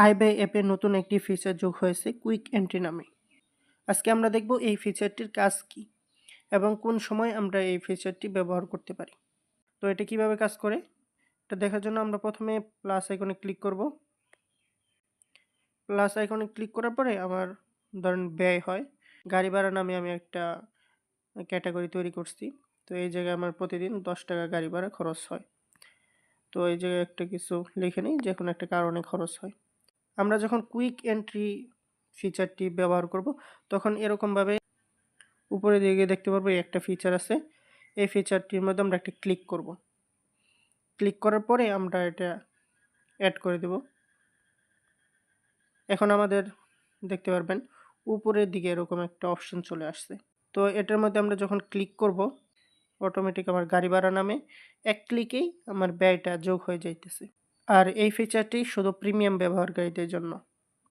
আইবাই অ্যাপে নতুন একটি ফিচার যোগ হয়েছে কুইক এন্ট্রি নামে। আজকে আমরা দেখব এই ফিচারটির কাজ কি এবং কোন সময় আমরা এই ফিচারটি ব্যবহার করতে পারি। তো এটা কিভাবে কাজ করে এটা দেখার জন্য আমরা প্রথমে প্লাস আইকনে ক্লিক করব। প্লাস আইকনে ক্লিক করার পরে আমার ধরেন ব্যয় হয়, গাড়ি ভাড়া নামে আমি একটা ক্যাটাগরি তৈরি করছি। তো এই জায়গায় আমার প্রতিদিন 10 টাকা গাড়ি ভাড়া খরচ হয়। তো এই জায়গায় একটা কিছু লিখে নিই, যে কোনো একটা কারণে খরচ হয়। আমরা যখন কুইক এন্ট্রি ফিচারটি ব্যবহার করব তখন এরকমভাবে উপরের দিকে দেখতে পারবো একটা ফিচার আছে। এই ফিচারটির মধ্যে আমরা একটা ক্লিক করব। ক্লিক করার পরে আমরা এটা অ্যাড করে দেব। এখন আমাদের দেখতে পারবেন উপরের দিকে এরকম একটা অপশন চলে আসছে। তো এটার মধ্যে আমরা যখন ক্লিক করব অটোমেটিক আমার গাড়ি ভাড়া নামে এক ক্লিকেই আমার ব্যয়টা যোগ হয়ে যাইতেছে। আর এই ফিচারটি শুধু প্রিমিয়াম ব্যবহারকারীদের জন্য।